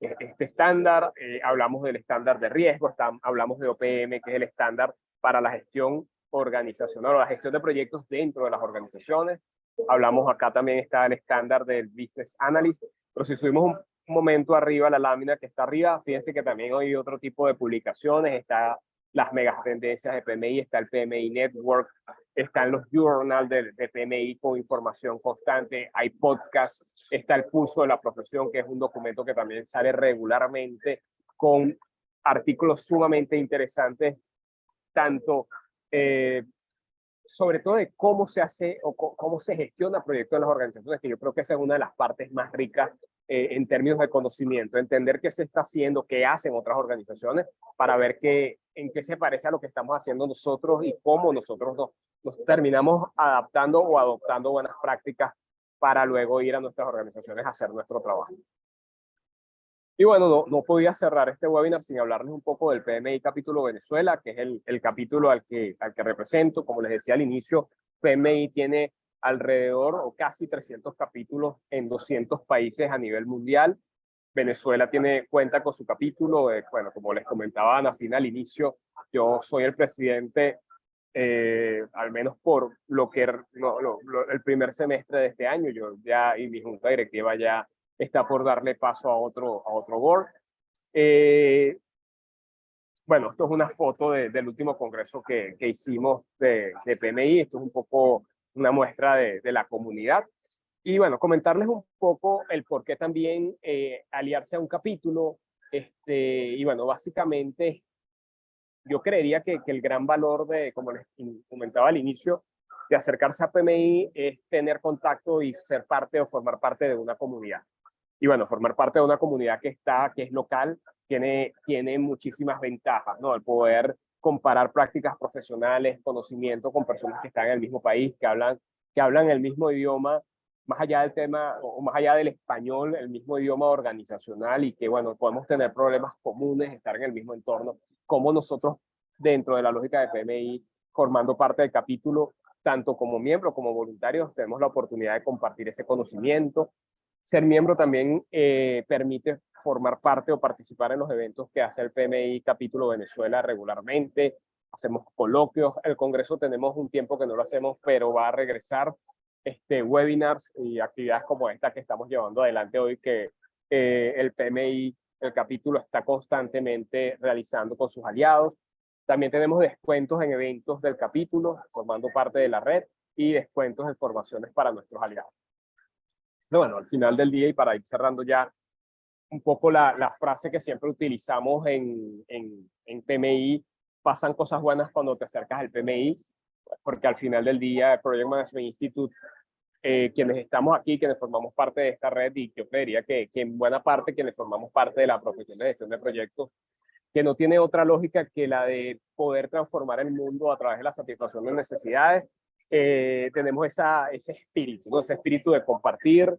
estándar. Hablamos del estándar de riesgo, hablamos de OPM, que es el estándar para la gestión organizacional o la gestión de proyectos dentro de las organizaciones. Hablamos acá también está el estándar del Business Analyst, pero si subimos un momento arriba, la lámina que está arriba, fíjense que también hay otro tipo de publicaciones. Está las megas tendencias de PMI, está el PMI Network, están los journals de PMI con información constante, hay podcasts, está el Pulso de la Profesión, que es un documento que también sale regularmente con artículos sumamente interesantes, tanto sobre todo de cómo se hace o cómo se gestiona proyectos en las organizaciones, que yo creo que esa es una de las partes más ricas en términos de conocimiento, entender qué se está haciendo, qué hacen otras organizaciones, para ver en qué se parece a lo que estamos haciendo nosotros y cómo nosotros nos terminamos adaptando o adoptando buenas prácticas para luego ir a nuestras organizaciones a hacer nuestro trabajo. Y bueno, no podía cerrar este webinar sin hablarles un poco del PMI Capítulo Venezuela, que es el capítulo al que represento. Como les decía al inicio, PMI tiene alrededor o casi 300 capítulos en 200 países a nivel mundial. Venezuela cuenta con su capítulo. Bueno, como les comentaba Ana Fina al inicio, yo soy el presidente, al menos por el primer semestre de este año. Yo ya, y mi junta directiva ya está por darle paso a otro board. Bueno, esto es una foto del último congreso que hicimos de PMI. Esto es un poco una muestra de la comunidad. Y bueno, comentarles un poco el por qué también aliarse a un capítulo. Y bueno, básicamente yo creería que el gran valor como les comentaba al inicio, de acercarse a PMI es tener contacto y ser parte o formar parte de una comunidad. Y bueno, formar parte de una comunidad que es local, tiene muchísimas ventajas, ¿no? El poder comparar prácticas profesionales, conocimiento con personas que están en el mismo país, que hablan el mismo idioma, más allá del tema, o más allá del español, el mismo idioma organizacional, y que, bueno, podemos tener problemas comunes, estar en el mismo entorno, como nosotros, dentro de la lógica de PMI, formando parte del capítulo, tanto como miembros como voluntarios, tenemos la oportunidad de compartir ese conocimiento. Ser miembro también permite formar parte o participar en los eventos que hace el PMI Capítulo Venezuela regularmente. Hacemos coloquios. El Congreso tenemos un tiempo que no lo hacemos, pero va a regresar. Webinars y actividades como esta que estamos llevando adelante hoy, que el PMI, el capítulo, está constantemente realizando con sus aliados. También tenemos descuentos en eventos del capítulo, formando parte de la red, y descuentos en formaciones para nuestros aliados. Bueno, al final del día, y para ir cerrando ya, un poco la frase que siempre utilizamos en PMI, pasan cosas buenas cuando te acercas al PMI, porque al final del día, el Project Management Institute, quienes estamos aquí, quienes formamos parte de esta red, y yo creería que en buena parte quienes formamos parte de la profesión de gestión de proyectos, que no tiene otra lógica que la de poder transformar el mundo a través de la satisfacción de necesidades. Tenemos ese espíritu, ¿no? Ese espíritu de compartir,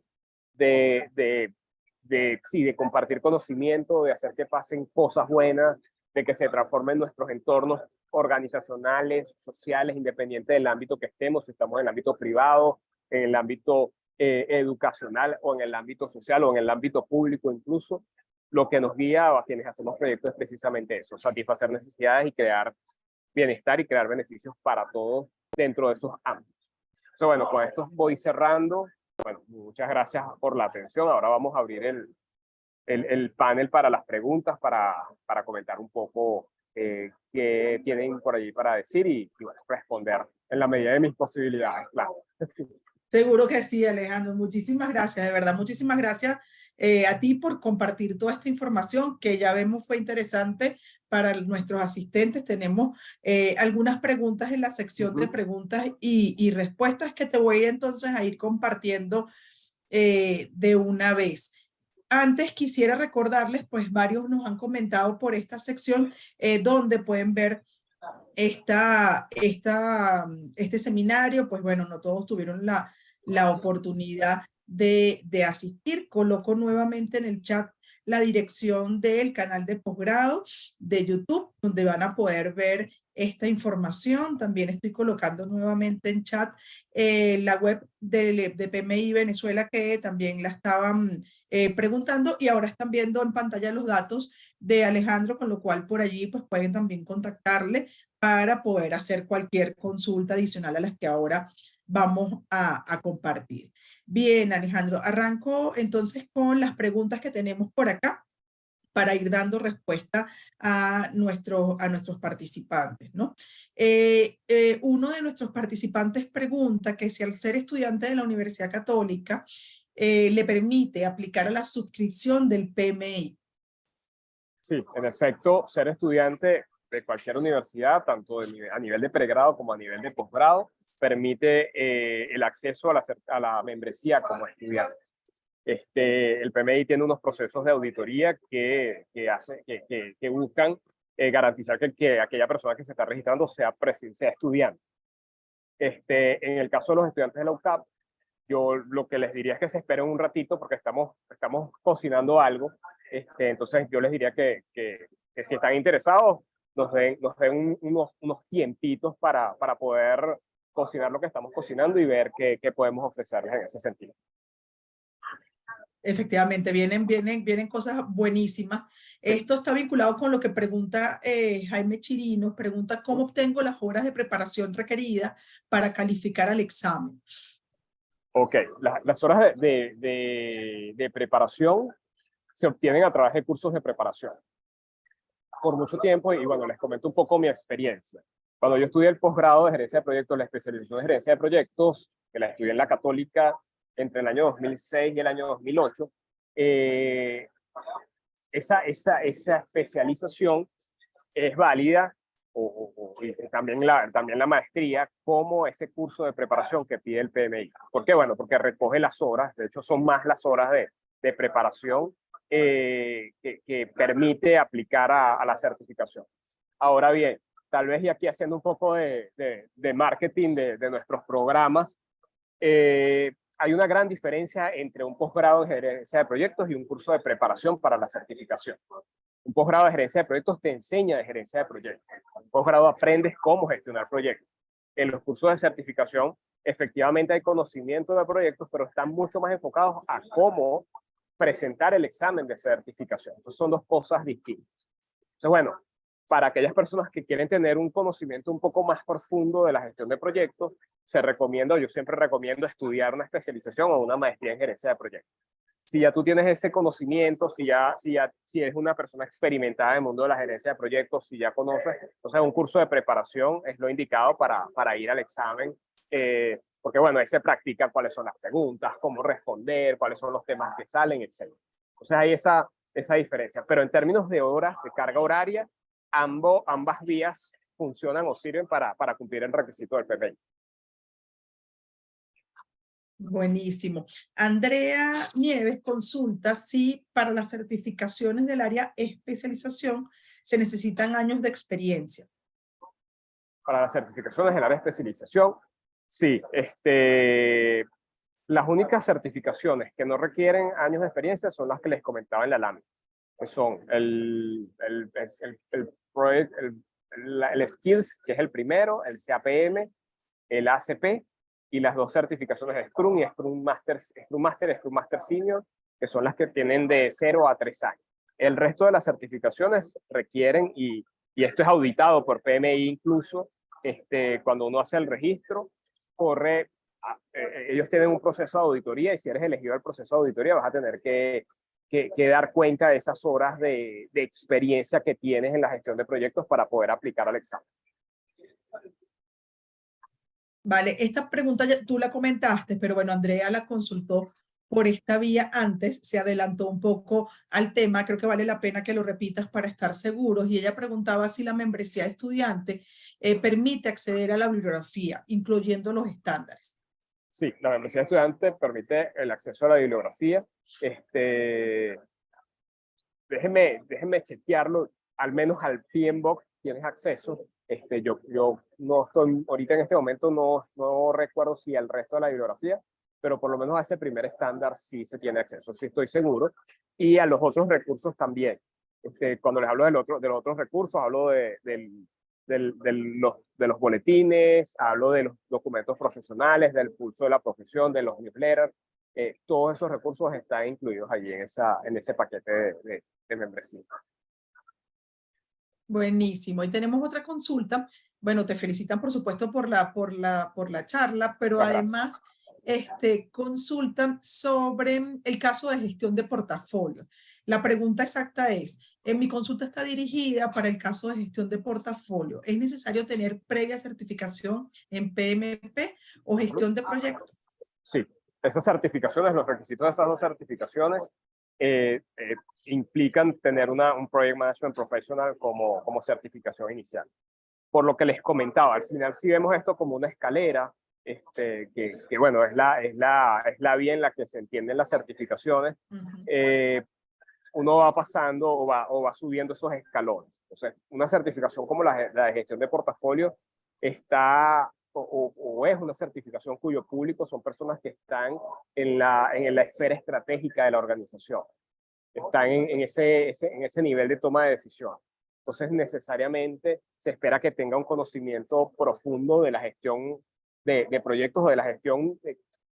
sí, de compartir conocimiento, de hacer que pasen cosas buenas, de que se transformen nuestros entornos organizacionales, sociales, independiente del ámbito que estemos, si estamos en el ámbito privado, en el ámbito educacional o en el ámbito social o en el ámbito público incluso. Lo que nos guía a quienes hacemos proyectos es precisamente eso, satisfacer necesidades y crear bienestar y crear beneficios para todos dentro de esos ámbitos. Entonces, bueno, con esto voy cerrando. Bueno, muchas gracias por la atención. Ahora vamos a abrir el panel para las preguntas, para comentar un poco qué tienen por allí para decir y bueno, responder en la medida de mis posibilidades, claro. Seguro que sí, Alejandro. Muchísimas gracias, de verdad. Muchísimas gracias a ti por compartir toda esta información que ya vemos fue interesante para nuestros asistentes. Tenemos algunas preguntas en la sección de preguntas y respuestas que te voy entonces a ir compartiendo de una vez. Antes quisiera recordarles, pues varios nos han comentado por esta sección donde pueden ver este seminario. Pues bueno, no todos tuvieron la oportunidad de asistir. Coloco nuevamente en el chat la dirección del canal de posgrado de YouTube, donde van a poder ver esta información. También estoy colocando nuevamente en chat la web de PMI Venezuela, que también la estaban preguntando, y ahora están viendo en pantalla los datos de Alejandro, con lo cual por allí pues pueden también contactarle para poder hacer cualquier consulta adicional a las que ahora vamos a compartir. Bien, Alejandro, arranco entonces con las preguntas que tenemos por acá para ir dando respuesta a nuestros participantes, ¿no? Uno de nuestros participantes pregunta que si al ser estudiante de la Universidad Católica le permite aplicar a la suscripción del PMI. Sí, en efecto, ser estudiante de cualquier universidad, tanto a nivel de pregrado como a nivel de posgrado, permite el acceso a la membresía como estudiante. El PMI tiene unos procesos de auditoría que buscan garantizar que aquella persona que se está registrando sea estudiante. En el caso de los estudiantes de la UCAP, yo lo que les diría es que se esperen un ratito porque estamos cocinando algo. Entonces yo les diría que si están interesados, nos den unos tiempitos para poder cocinar lo que estamos cocinando y ver qué podemos ofrecerles en ese sentido. Efectivamente, vienen cosas buenísimas. Sí. Esto está vinculado con lo que pregunta Jaime Chirino, pregunta cómo obtengo las horas de preparación requeridas para calificar al examen. Ok, las horas de preparación se obtienen a través de cursos de preparación. Por mucho tiempo, y bueno, les comento un poco mi experiencia. Cuando yo estudié el posgrado de gerencia de proyectos, la especialización de gerencia de proyectos, que la estudié en la Católica entre el año 2006 y el año 2008, esa especialización es válida, y también la maestría, como ese curso de preparación que pide el PMI. ¿Por qué? Bueno, porque recoge las horas, de hecho son más las horas de preparación que permite aplicar a la certificación. Ahora bien, tal vez y aquí haciendo un poco de marketing de nuestros programas, hay una gran diferencia entre un posgrado de gerencia de proyectos y un curso de preparación para la certificación. Un posgrado de gerencia de proyectos te enseña de gerencia de proyectos. Un posgrado aprendes cómo gestionar proyectos. En los cursos de certificación, efectivamente hay conocimiento de proyectos, pero están mucho más enfocados a cómo presentar el examen de certificación. Entonces son dos cosas distintas. Entonces, bueno, para aquellas personas que quieren tener un conocimiento un poco más profundo de la gestión de proyectos, yo siempre recomiendo estudiar una especialización o una maestría en gerencia de proyectos. Si ya tú tienes ese conocimiento, si eres una persona experimentada en el mundo de la gerencia de proyectos, si ya conoces, entonces un curso de preparación es lo indicado para ir al examen, porque bueno, ahí se practica cuáles son las preguntas, cómo responder, cuáles son los temas que salen, etc. Entonces hay esa diferencia. Pero en términos de horas, de carga horaria, ambas vías funcionan o sirven para cumplir el requisito del PMI. Buenísimo. Andrea Nieves consulta si para las certificaciones del área especialización se necesitan años de experiencia. Para las certificaciones del área de especialización, sí. Las únicas certificaciones que no requieren años de experiencia son las que les comentaba en la lámina, que son el Skills, que es el primero, el CAPM, el ACP, y las dos certificaciones de Scrum y Scrum Master, Scrum Master Senior, que son las que tienen de 0 a 3 años. El resto de las certificaciones requieren, y esto es auditado por PMI incluso, cuando uno hace el registro, ellos tienen un proceso de auditoría, y si eres elegido al proceso de auditoría vas a tener que dar cuenta de esas horas de experiencia que tienes en la gestión de proyectos para poder aplicar al examen. Vale, esta pregunta ya tú la comentaste, pero bueno, Andrea la consultó por esta vía antes, se adelantó un poco al tema, creo que vale la pena que lo repitas para estar seguros, y ella preguntaba si la membresía de estudiante permite acceder a la bibliografía, incluyendo los estándares. Sí, la membresía de estudiante permite el acceso a la bibliografía. Déjenme chequearlo, al menos al PMBOK tienes acceso. Yo no estoy, ahorita en este momento no recuerdo si al resto de la bibliografía, pero por lo menos a ese primer estándar sí se tiene acceso, sí estoy seguro. Y a los otros recursos también. Cuando les hablo de los otros recursos, hablo de los boletines, hablo de los documentos profesionales, del pulso de la profesión, de los newsletters. Todos esos recursos están incluidos allí en ese paquete de membresía. Buenísimo. Y tenemos otra consulta. Bueno, te felicitan por supuesto por la charla, pero además consultan sobre el caso de gestión de portafolio. La pregunta exacta es, mi consulta está dirigida para el caso de gestión de portafolio. ¿Es necesario tener previa certificación en PMP o gestión de proyectos? Sí, esas certificaciones, los requisitos de esas dos certificaciones implican tener un Project Management Professional como certificación inicial. Por lo que les comentaba, al final sí vemos esto como una escalera, que bueno, es la vía en la que se entienden las certificaciones. Uno va pasando o va subiendo esos escalones. Entonces, una certificación como la de gestión de portafolio está o es una certificación cuyo público son personas que están en la esfera estratégica de la organización, están en ese nivel de toma de decisión. Entonces, necesariamente se espera que tenga un conocimiento profundo de la gestión de proyectos o de la gestión.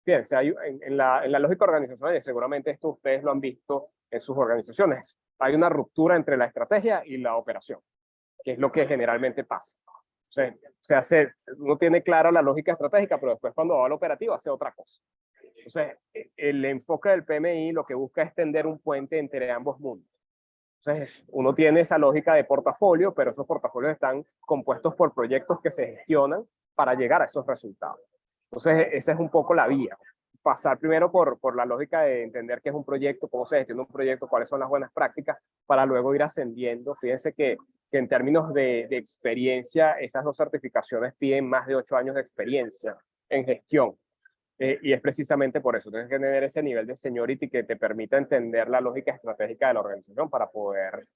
Fíjense, en la lógica organizacional, y seguramente esto ustedes lo han visto en sus organizaciones, hay una ruptura entre la estrategia y la operación, que es lo que generalmente pasa. Uno tiene clara la lógica estratégica, pero después cuando va a la operativa hace otra cosa. Entonces, el enfoque del PMI lo que busca es tender un puente entre ambos mundos. Entonces, uno tiene esa lógica de portafolio, pero esos portafolios están compuestos por proyectos que se gestionan para llegar a esos resultados. Entonces, esa es un poco la vía. Pasar primero por la lógica de entender qué es un proyecto, cómo se gestiona un proyecto, cuáles son las buenas prácticas, para luego ir ascendiendo. Fíjense que en términos de experiencia, esas dos certificaciones piden más de 8 años de experiencia en gestión. Y es precisamente por eso. Tienes que tener ese nivel de seniority que te permita entender la lógica estratégica de la organización para poder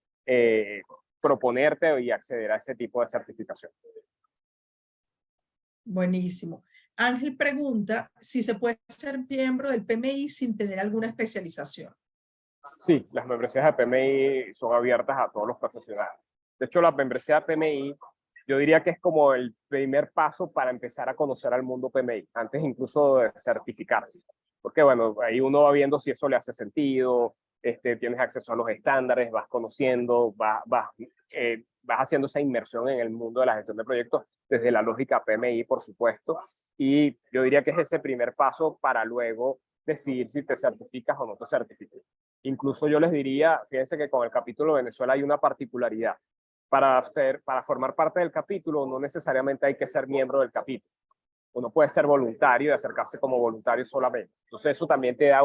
proponerte y acceder a ese tipo de certificación. Buenísimo. Ángel pregunta si se puede ser miembro del PMI sin tener alguna especialización. Sí, las membresías de PMI son abiertas a todos los profesionales. De hecho, la membresía de PMI, yo diría que es como el primer paso para empezar a conocer al mundo PMI, antes incluso de certificarse. Porque, bueno, ahí uno va viendo si eso le hace sentido, tienes acceso a los estándares, vas conociendo, vas haciendo esa inmersión en el mundo de la gestión de proyectos desde la lógica PMI, por supuesto. Y yo diría que es ese primer paso para luego decidir si te certificas o no te certificas. Incluso yo les diría, fíjense que con el capítulo de Venezuela hay una particularidad. Para formar parte del capítulo no necesariamente hay que ser miembro del capítulo. Uno puede ser voluntario y acercarse como voluntario solamente. Entonces eso también te da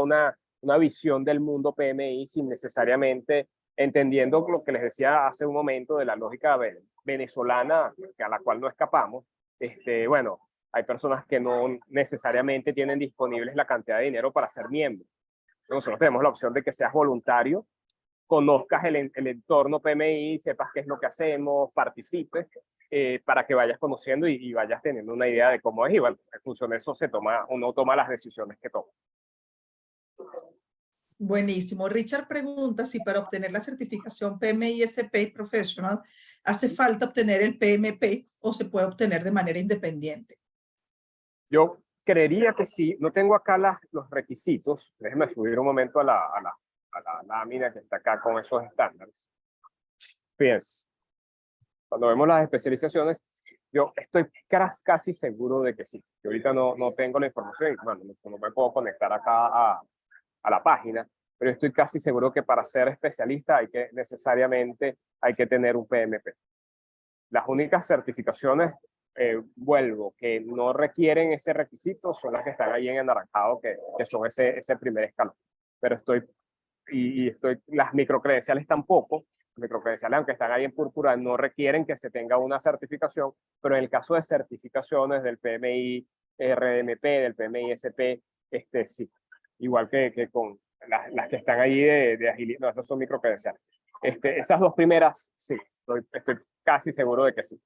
una visión del mundo PMI sin necesariamente entendiendo lo que les decía hace un momento de la lógica venezolana a la cual no escapamos. Bueno, hay personas que no necesariamente tienen disponibles la cantidad de dinero para ser miembros. Nosotros tenemos la opción de que seas voluntario, conozcas el entorno PMI, sepas qué es lo que hacemos, participes, para que vayas conociendo y vayas teniendo una idea de cómo es. Y bueno, en función de eso uno toma las decisiones que toma. Buenísimo. Richard pregunta si para obtener la certificación PMI-SP Professional hace falta obtener el PMP o se puede obtener de manera independiente. Yo creería que sí. No tengo acá los requisitos. Déjeme subir un momento a la lámina que está acá con esos estándares. Fíjense, cuando vemos las especializaciones, yo estoy casi seguro de que sí. Yo ahorita no tengo la información, bueno, no me puedo conectar acá a la página, pero estoy casi seguro que para ser especialista necesariamente hay que tener un PMP. Las únicas certificaciones, vuelvo, que no requieren ese requisito son las que están ahí en anaranjado, que son ese primer escalón. Pero las microcredenciales tampoco. Las microcredenciales, aunque están ahí en púrpura, no requieren que se tenga una certificación, pero en el caso de certificaciones del PMI, RDMP, del PMI SP, sí. Igual que con las que están ahí de agilidad, no, esas son microcredenciales. Esas dos primeras, sí, estoy casi seguro de que sí.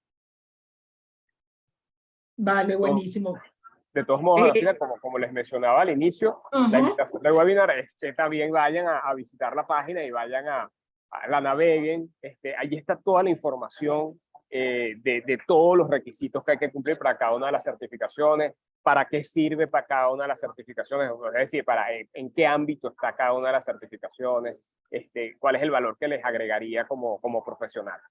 Vale, buenísimo. De todos modos, como les mencionaba al inicio, la invitación del webinar es que también vayan a visitar la página y vayan la naveguen. Allí está toda la información de todos los requisitos que hay que cumplir para cada una de las certificaciones, para qué sirve para cada una de las certificaciones, es decir, en qué ámbito está cada una de las certificaciones, cuál es el valor que les agregaría como profesionales.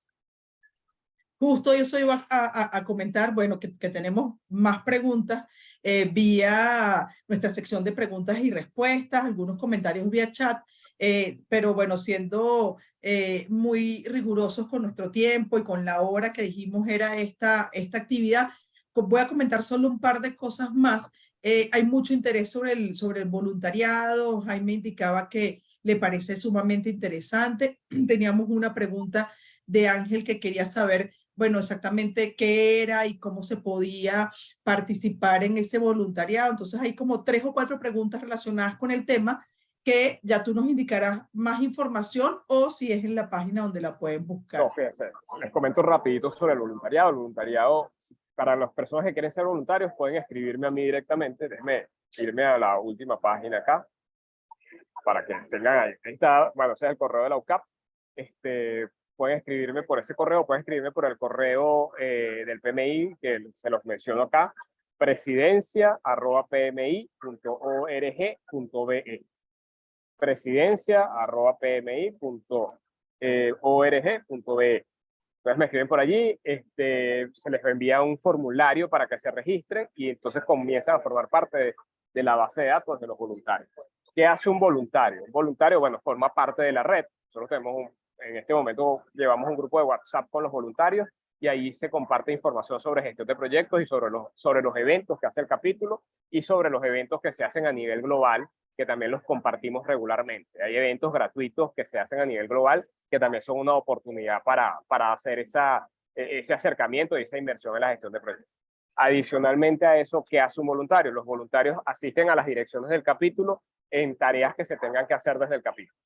Justo yo iba a comentar, bueno, que tenemos más preguntas vía nuestra sección de preguntas y respuestas, algunos comentarios vía chat, pero bueno, siendo muy rigurosos con nuestro tiempo y con la hora que dijimos era esta actividad, voy a comentar solo un par de cosas más. Hay mucho interés sobre el voluntariado. Jaime indicaba que le parece sumamente interesante. Teníamos una pregunta de Ángel que quería saber, bueno, exactamente qué era y cómo se podía participar en ese voluntariado. Entonces hay como 3 o 4 preguntas relacionadas con el tema que ya tú nos indicarás más información o si es en la página donde la pueden buscar. No, fíjense, les comento rapidito sobre el voluntariado. El voluntariado, para las personas que quieren ser voluntarios, pueden escribirme a mí directamente. Déjenme irme a la última página acá para que tengan ahí. Ahí está, bueno, ese es el correo de la UCAP. Pueden escribirme por ese correo, pueden escribirme por el correo del PMI, que se los menciono acá, presidencia@pmi.org.be. presidencia@pmi.org.be. Entonces me escriben por allí, se les envía un formulario para que se registren y entonces comienzan a formar parte de la base de datos de los voluntarios. ¿Qué hace un voluntario? Un voluntario, bueno, forma parte de la red. Nosotros tenemos en este momento llevamos un grupo de WhatsApp con los voluntarios y ahí se comparte información sobre gestión de proyectos y sobre los eventos que hace el capítulo y sobre los eventos que se hacen a nivel global, que también los compartimos regularmente. Hay eventos gratuitos que se hacen a nivel global que también son una oportunidad para hacer ese acercamiento y esa inversión en la gestión de proyectos. Adicionalmente a eso, ¿qué hace un voluntario? Los voluntarios asisten a las direcciones del capítulo en tareas que se tengan que hacer desde el capítulo.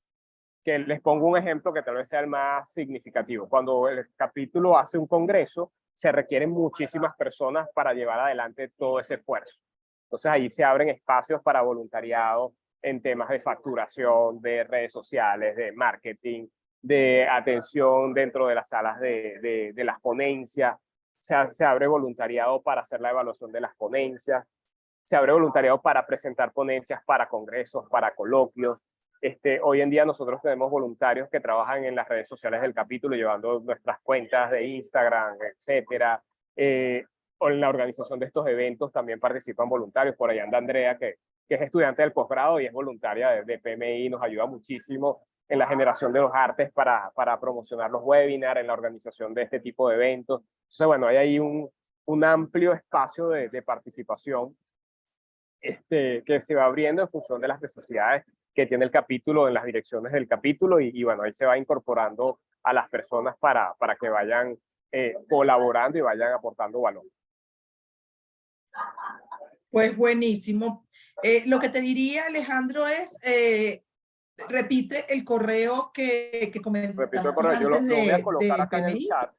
Que les pongo un ejemplo que tal vez sea el más significativo. Cuando el capítulo hace un congreso, se requieren muchísimas personas para llevar adelante todo ese esfuerzo. Entonces ahí se abren espacios para voluntariado en temas de facturación, de redes sociales, de marketing, de atención dentro de las salas de las ponencias. Se abre voluntariado para hacer la evaluación de las ponencias. Se abre voluntariado para presentar ponencias para congresos, para coloquios. Hoy en día nosotros tenemos voluntarios que trabajan en las redes sociales del capítulo, llevando nuestras cuentas de Instagram, etcétera. O en la organización de estos eventos también participan voluntarios. Por ahí anda Andrea, que es estudiante del posgrado y es voluntaria de PMI, nos ayuda muchísimo en la generación de los artes para promocionar los webinars, en la organización de este tipo de eventos. Entonces, bueno, hay ahí un amplio espacio de participación que se va abriendo en función de las necesidades que tiene el capítulo, en las direcciones del capítulo, y bueno, ahí se va incorporando a las personas para que vayan colaborando y vayan aportando valor. Pues buenísimo. Lo que te diría, Alejandro, es repite el correo que comentamos Repito el correo, yo lo voy a colocar del acá en el PMI. chat.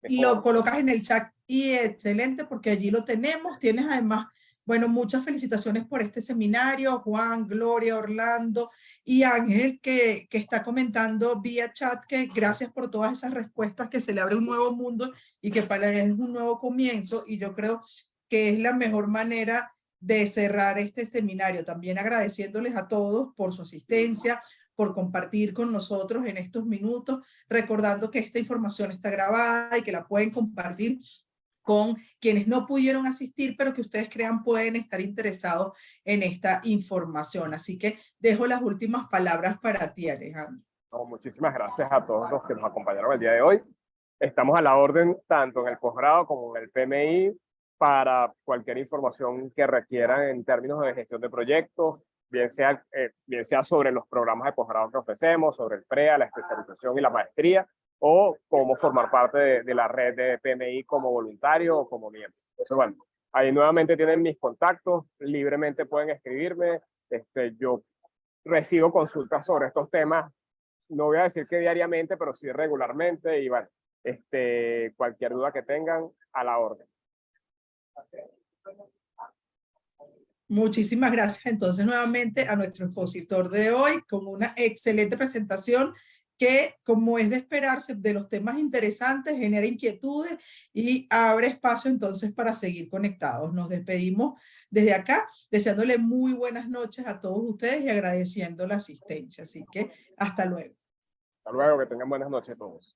Lo colocas en el chat y excelente porque allí lo tenemos. Tienes además, bueno, muchas felicitaciones por este seminario, Juan, Gloria, Orlando y Ángel que está comentando vía chat que gracias por todas esas respuestas, que se le abre un nuevo mundo y que para él es un nuevo comienzo, y yo creo que es la mejor manera de cerrar este seminario. También agradeciéndoles a todos por su asistencia, por compartir con nosotros en estos minutos, recordando que esta información está grabada y que la pueden compartir con quienes no pudieron asistir, pero que ustedes crean pueden estar interesados en esta información. Así que dejo las últimas palabras para ti, Alejandro. No, muchísimas gracias a todos los que nos acompañaron el día de hoy. Estamos a la orden tanto en el posgrado como en el PMI para cualquier información que requieran en términos de gestión de proyectos, bien sea sobre los programas de posgrado que ofrecemos, sobre el PREA, la especialización y la maestría, o cómo formar parte de la red de PMI como voluntario o como miembro. Entonces, bueno, ahí nuevamente tienen mis contactos, libremente pueden escribirme. Yo recibo consultas sobre estos temas, no voy a decir que diariamente, pero sí regularmente, y bueno, cualquier duda que tengan, a la orden. Muchísimas gracias entonces nuevamente a nuestro expositor de hoy con una excelente presentación que, como es de esperarse, de los temas interesantes, genera inquietudes y abre espacio entonces para seguir conectados. Nos despedimos desde acá, deseándole muy buenas noches a todos ustedes y agradeciendo la asistencia. Así que hasta luego. Hasta luego, que tengan buenas noches todos.